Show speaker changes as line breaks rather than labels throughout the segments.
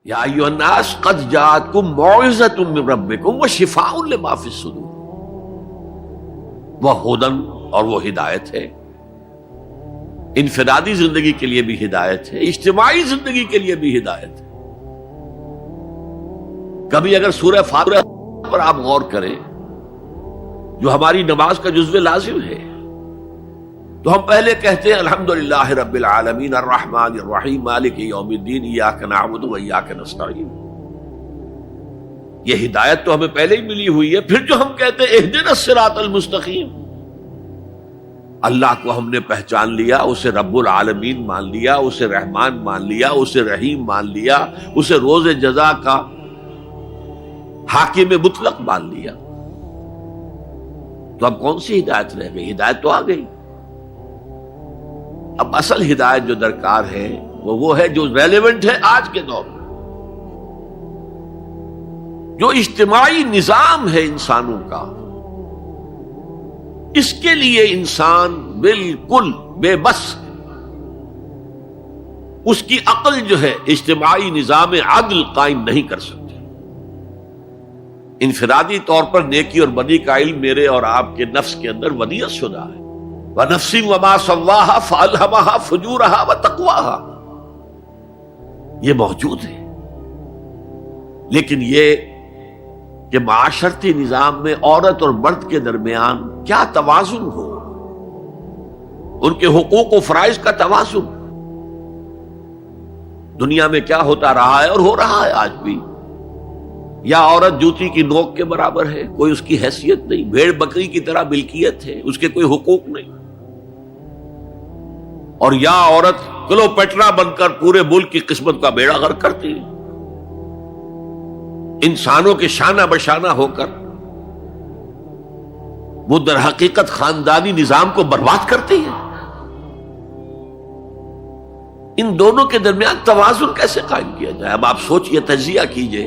یا ایھا الناس قد جاءتکم موعظۃ من ربکم وشفاء لما فی الصدور، وہ ہدن اور وہ ہدایت ہے، انفرادی زندگی کے لیے بھی ہدایت ہے، اجتماعی زندگی کے لیے بھی ہدایت ہے۔ کبھی اگر سورہ فاتحہ پر آپ غور کریں جو ہماری نماز کا جزو لازم ہے، تو ہم پہلے کہتے ہیں الحمدللہ رب العالمین الرحمن الرحیم مالک یوم الدین ایاک نعبد و ایاک نستعین۔ یہ ہدایت تو ہمیں پہلے ہی ملی ہوئی ہے۔ پھر جو ہم کہتے ہیں اہدنا الصراط المستقیم، اللہ کو ہم نے پہچان لیا، اسے رب العالمین مان لیا، اسے رحمان مان لیا، اسے رحیم مان لیا، اسے روز جزا کا حاکم مطلق مان لیا، تو اب کون سی ہدایت رہ گئی؟ ہدایت تو آ گئی۔ اب اصل ہدایت جو درکار ہے وہ ہے جو ریلیونٹ ہے آج کے دور میں، جو اجتماعی نظام ہے انسانوں کا، اس کے لیے انسان بالکل بے بس ہے۔ اس کی عقل جو ہے اجتماعی نظام عدل قائم نہیں کر سکتی۔ انفرادی طور پر نیکی اور بدی کا علم میرے اور آپ کے نفس کے اندر ودیعت شدہ ہے۔ وَنَفْسٍ وَمَا سَوَّاهَا فَأَلْهَمَهَا فُجُورَهَا وَتَقْوَاهَا، یہ موجود ہے، لیکن یہ کہ معاشرتی نظام میں عورت اور مرد کے درمیان کیا توازن ہو، ان کے حقوق و فرائض کا توازن۔ دنیا میں کیا ہوتا رہا ہے اور ہو رہا ہے آج بھی، یا عورت جوتی کی نوک کے برابر ہے، کوئی اس کی حیثیت نہیں، بھیڑ بکری کی طرح ملکیت ہے، اس کے کوئی حقوق نہیں، اور یا عورت کلوپیٹرا بن کر پورے ملک کی قسمت کا بیڑا غرق کرتی ہے، انسانوں کے شانہ بشانہ ہو کر وہ در حقیقت خاندانی نظام کو برباد کرتی ہے۔ ان دونوں کے درمیان توازن کیسے قائم کیا جائے؟ اب آپ سوچئے، تجزیہ کیجئے۔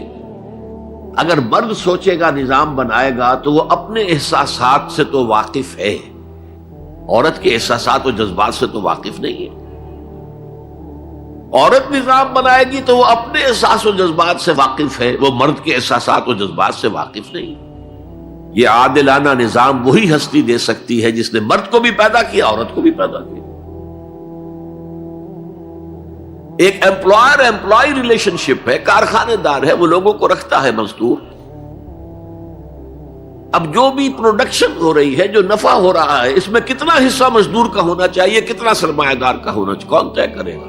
اگر مرد سوچے گا، نظام بنائے گا، تو وہ اپنے احساسات سے تو واقف ہے، عورت کے احساسات و جذبات سے تو واقف نہیں ہے۔ عورت نظام بنائے گی تو وہ اپنے احساس و جذبات سے واقف ہے، وہ مرد کے احساسات و جذبات سے واقف نہیں۔ یہ عادلانہ نظام وہی ہستی دے سکتی ہے جس نے مرد کو بھی پیدا کیا، عورت کو بھی پیدا کیا۔ ایک ایمپلائر ایمپلائی ریلیشن شپ ہے، کارخانے دار ہے، وہ لوگوں کو رکھتا ہے مزدور۔ اب جو بھی پروڈکشن ہو رہی ہے، جو نفع ہو رہا ہے، اس میں کتنا حصہ مزدور کا ہونا چاہیے، کتنا سرمایہ دار کا ہونا چاہیے، کون طے کرے گا؟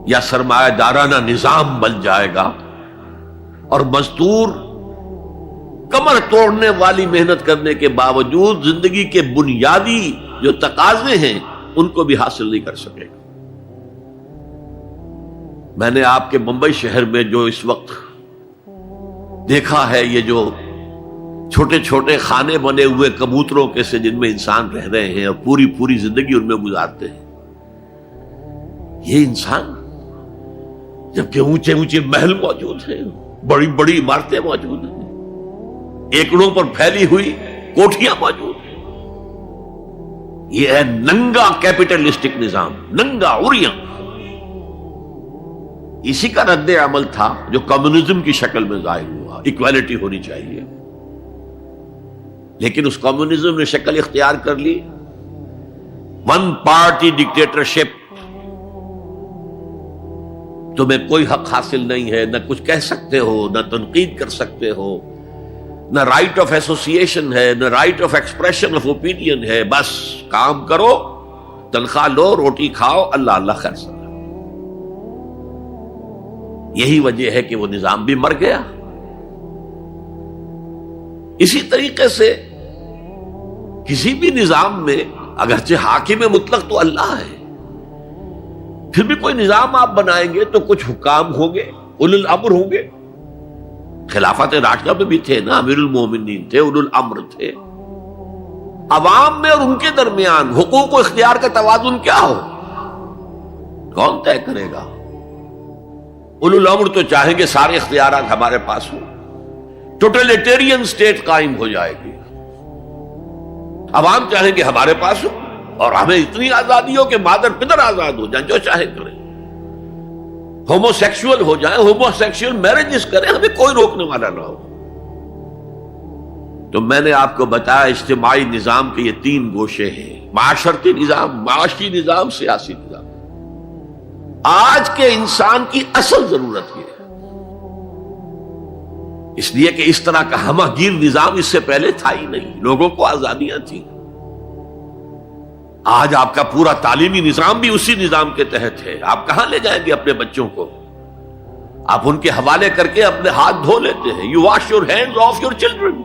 یا سرمایہ دارانہ نظام بن جائے گا اور مزدور کمر توڑنے والی محنت کرنے کے باوجود زندگی کے بنیادی جو تقاضے ہیں ان کو بھی حاصل نہیں کر سکے گا۔ میں نے آپ کے ممبئی شہر میں جو اس وقت دیکھا ہے، یہ جو چھوٹے چھوٹے خانے بنے ہوئے کبوتروں کے سے جن میں انسان رہ رہے ہیں اور پوری زندگی ان میں گزارتے ہیں، یہ انسان، جبکہ اونچے اونچے محل موجود ہیں، بڑی بڑی عمارتیں موجود ہیں، ایکڑوں پر پھیلی ہوئی کوٹھیاں موجود ہیں، یہ ہے ننگا کیپٹلسٹک نظام، ننگا عریاں۔ اسی کا رد عمل تھا جو کمیونزم کی شکل میں ظاہر ہوا، ایکویلٹی ہونی چاہیے، لیکن اس کمیونزم نے شکل اختیار کر لی ون پارٹی ڈکٹیٹرشپ۔ تمہیں کوئی حق حاصل نہیں ہے، نہ کچھ کہہ سکتے ہو، نہ تنقید کر سکتے ہو، نہ رائٹ آف ایسوسیشن ہے، نہ right of expression of opinion ہے، بس کام کرو، تنخواہ لو، روٹی کھاؤ، اللہ اللہ خیر سلام۔ یہی وجہ ہے کہ وہ نظام بھی مر گیا۔ اسی طریقے سے کسی بھی نظام میں اگرچہ حاکم مطلق تو اللہ ہے، پھر بھی کوئی نظام آپ بنائیں گے تو کچھ حکام ہوں گے، اولو الامر ہوں گے۔ خلافت راشدہ میں بھی تھے نا، امیر المومنین تھے، اولو الامر تھے۔ عوام میں اور ان کے درمیان حقوق و اختیار کا توازن کیا ہو، کون طے کرے گا؟ اولو الامر تو چاہیں گے سارے اختیارات ہمارے پاس ہوں، ٹوٹلیٹیرین سٹیٹ قائم ہو جائے گی۔ عوام چاہیں گے ہمارے پاس ہو اور ہمیں اتنی آزادی ہو کہ مادر پدر آزاد ہو جائیں، جو چاہے کریں۔ ہومو سیکسول ہو جائیں، ہومو سیکسول میرجز کریں، ہمیں کوئی روکنے والا نہ ہو۔ تو میں نے آپ کو بتایا اجتماعی نظام کے یہ 3 گوشے ہیں: معاشرتی نظام، معاشی نظام، سیاسی نظام۔ آج کے انسان کی اصل ضرورت یہ ہے، اس لیے کہ اس طرح کا ہمہ گیر نظام اس سے پہلے تھا ہی نہیں، لوگوں کو آزادیاں تھیں۔ آج آپ کا پورا تعلیمی نظام بھی اسی نظام کے تحت ہے۔ آپ کہاں لے جائیں گے اپنے بچوں کو؟ آپ ان کے حوالے کر کے اپنے ہاتھ دھو لیتے ہیں۔ You wash your hands of your children.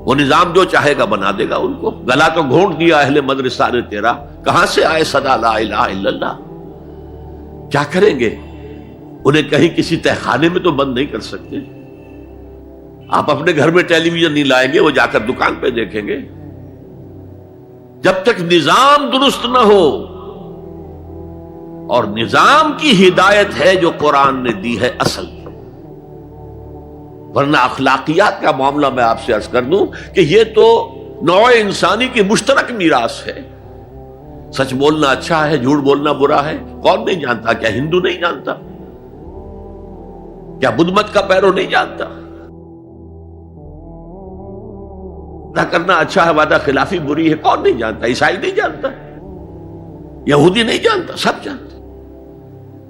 وہ نظام جو چاہے گا بنا دے گا ان کو۔ گلا تو گھونٹ دیا اہل مدرسہ نے تیرا، کہاں سے آئے صدا لا الہ الا اللہ؟ کیا کریں گے؟ انہیں کہیں کسی تہخانے میں تو بند نہیں کر سکتے۔ آپ اپنے گھر میں ٹیلی ویژن نہیں لائیں گے، وہ جا کر دکان پہ دیکھیں گے۔ جب تک نظام درست نہ ہو، اور نظام کی ہدایت ہے جو قرآن نے دی ہے اصل، ورنہ اخلاقیات کا معاملہ میں آپ سے عرض کر دوں کہ یہ تو نوع انسانی کی مشترک میراث ہے۔ سچ بولنا اچھا ہے، جھوٹ بولنا برا ہے، کون نہیں جانتا؟ کیا ہندو نہیں جانتا؟ کیا بدھ مت کا پیرو نہیں جانتا؟ وعدہ کرنا اچھا ہے، وعدہ خلافی بری ہے، کون نہیں جانتا؟ عیسائی نہیں جانتا، یہودی نہیں جانتا، سب جانتے۔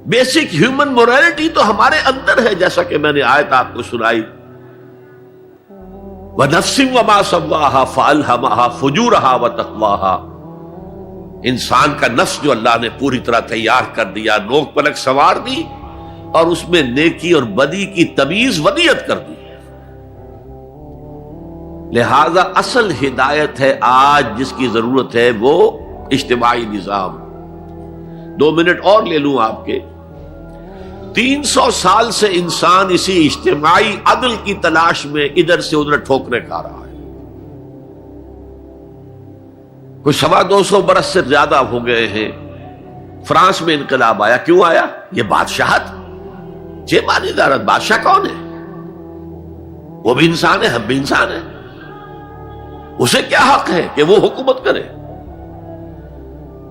بیسک ہیومن مورالٹی تو ہمارے اندر ہے، جیسا کہ میں نے آیت آپ کو سنائی، وَنَفْسٍ وَمَا سَوَّاهَا فَأَلْهَمَهَا فُجُورَهَا وَتَقْوَاهَا۔ انسان کا نفس جو اللہ نے پوری طرح تیار کر دیا، نوک پلک سنوار دی، اور اس میں نیکی اور بدی کی تمیز ودیت کر دی۔ لہذا اصل ہدایت ہے آج جس کی ضرورت ہے وہ اجتماعی نظام۔ 2 منٹ اور لے لوں آپ کے۔ 300 سال سے انسان اسی اجتماعی عدل کی تلاش میں ادھر سے ادھر ٹھوکریں کھا رہا ہے۔ کوئی 250 برس سے زیادہ ہو گئے ہیں۔ فرانس میں انقلاب آیا، کیوں آیا؟ یہ بادشاہت، جیبانی ادارت۔ بادشاہ کون ہے؟ وہ بھی انسان ہے، ہم بھی انسان ہیں۔ اسے کیا حق ہے کہ وہ حکومت کرے؟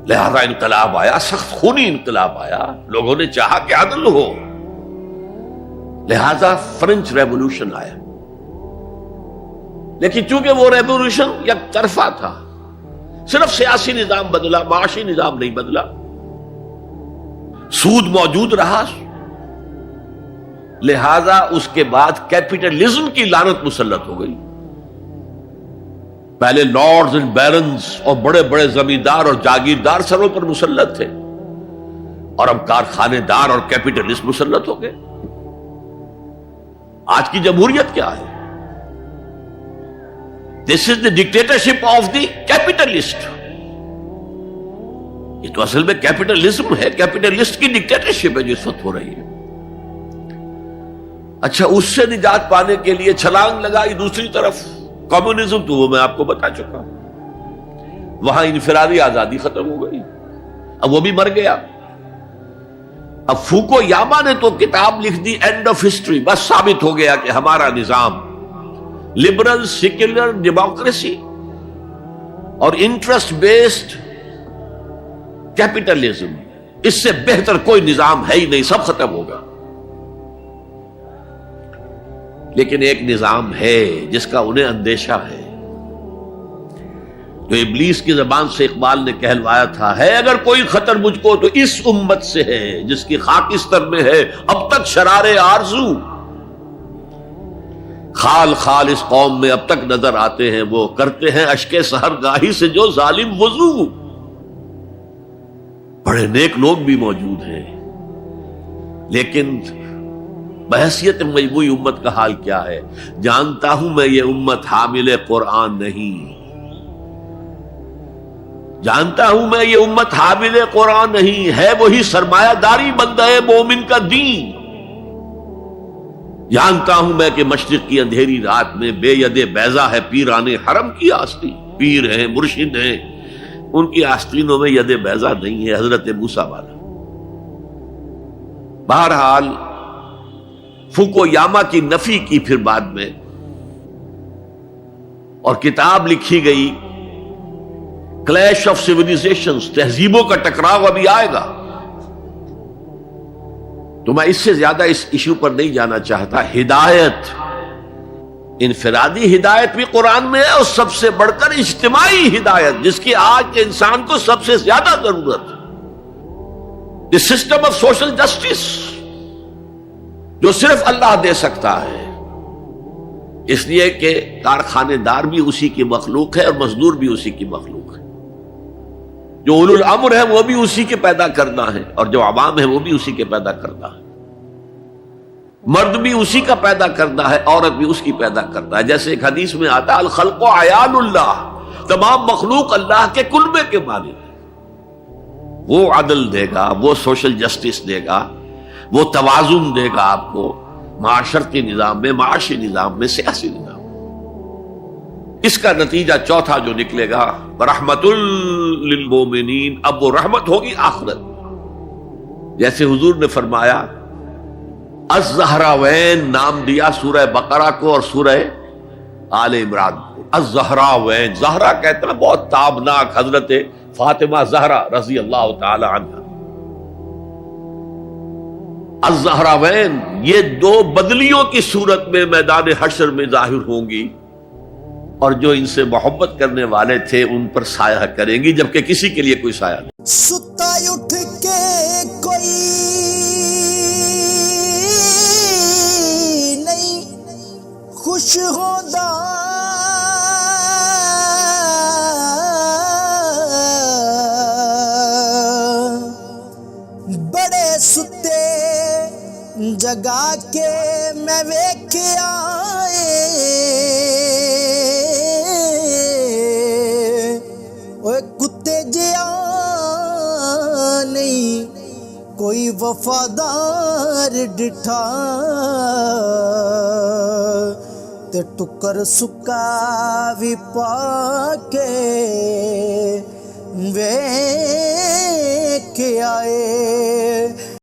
لہذا انقلاب آیا، سخت خونی انقلاب آیا، لوگوں نے چاہا کہ عدل ہو، لہذا فرینچ ریولوشن آیا۔ لیکن چونکہ وہ ریولوشن یک طرفہ تھا، صرف سیاسی نظام بدلا، معاشی نظام نہیں بدلا، سود موجود رہا، لہذا اس کے بعد کیپٹلزم کی لعنت مسلط ہو گئی۔ پہلے لارڈز اینڈ بیرنز اور بڑے بڑے زمیندار اور جاگیردار سروں پر مسلط تھے، اور اب کارخانے دار اور کیپٹلسٹ مسلط ہو گئے۔ آج کی جمہوریت کیا ہے؟ دس از دی ڈکٹیٹرشپ آف دی کیپٹلسٹ۔ یہ تو اصل میں کیپٹلزم ہے، کیپٹلسٹ کی ڈکٹیٹرشپ ہے جو اس وقت ہو رہی ہے۔ اچھا، اس سے نجات پانے کے لیے چھلانگ لگائی دوسری طرف کمیونزم، تو وہ میں آپ کو بتا چکا ہوں، وہاں انفرادی آزادی ختم ہو گئی، اب وہ بھی مر گیا۔ اب فوکو یاما نے تو کتاب لکھ دی اینڈ آف ہسٹری، بس ثابت ہو گیا کہ ہمارا نظام لبرل سیکولر ڈیموکریسی اور انٹرسٹ بیسڈ کیپٹلزم، اس سے بہتر کوئی نظام ہے ہی نہیں، سب ختم ہوگا۔ لیکن ایک نظام ہے جس کا انہیں اندیشہ ہے، جو ابلیس کی زبان سے اقبال نے کہلوایا تھا، ہے اگر کوئی خطر مجھ کو تو اس امت سے ہے جس کی خاکستر میں ہے اب تک شرار آرزو۔ خال خال اس قوم میں اب تک نظر آتے ہیں وہ، کرتے ہیں اشک سحر گاہی سے جو ظالم وضو۔ بڑے نیک لوگ بھی موجود ہیں، لیکن بحیثیت مجموعی امت کا حال کیا ہے؟ جانتا ہوں میں یہ امت حامل قرآن نہیں، جانتا ہوں میں یہ امت حامل قرآن نہیں ہے، وہی سرمایہ داری بندہ مومن کا دین۔ جانتا ہوں میں کہ مشرق کی اندھیری رات میں بے ید بیضا ہے پیران حرم کی آستین، پیر ہیں، مرشد ہیں، ان کی آستینوں میں ید بیضا نہیں ہے، حضرت موسیٰ والا۔ بہرحال فوکو یاما کی نفی کی پھر بعد میں، اور کتاب لکھی گئی کلیش آف سیویلائزیشنز، تہذیبوں کا ٹکراؤ ابھی آئے گا۔ تو میں اس سے زیادہ اس ایشو پر نہیں جانا چاہتا. ہدایت، انفرادی ہدایت بھی قرآن میں ہے، اور سب سے بڑھ کر اجتماعی ہدایت جس کی آج کے انسان کو سب سے زیادہ ضرورت ہے، the system of social justice, جو صرف اللہ دے سکتا ہے. اس لیے کہ کارخانے دار بھی اسی کی مخلوق ہے اور مزدور بھی اسی کی مخلوق ہے. جو اولو الامر ہے وہ بھی اسی کے پیدا کرنا ہے، اور جو عوام ہے وہ بھی اسی کے پیدا کرنا ہے. مرد بھی اسی کا پیدا کرنا ہے، عورت بھی اس کی پیدا کرنا ہے. جیسے ایک حدیث میں آتا ہے الخلق عیال اللہ، تمام مخلوق اللہ کے کلبے کے مالک ہے. وہ عدل دے گا، وہ سوشل جسٹس دے گا، وہ توازن دے گا آپ کو معاشرتی نظام میں، معاشی نظام میں، سیاسی نظام میں. اس کا نتیجہ چوتھا جو نکلے گا رحمت للمومنین، اب وہ رحمت ہوگی آخرت. جیسے حضور نے فرمایا الزہراوین نام دیا سورہ بقرہ کو اور سورہ آل عمران کو. الزہراوین، زہرا کہتے ہیں بہت تابناک حضرت فاطمہ زہرا رضی اللہ تعالی عنہ. الزہراوین یہ دو بدلیوں کی صورت میں میدان حشر میں ظاہر ہوں گی، اور جو ان سے محبت کرنے والے تھے ان پر سایہ کریں گی، جبکہ کسی کے لیے کوئی سایہ نہیں.
ستا اٹھ کے کوئی نہیں خوش ہوتا، بڑے ستے جگا کے میں ویکھیا کتے جیا نہیں کوئی وفادار ڈٹھا، تے ٹکر سکا بھی پا کے ویکھ آئے.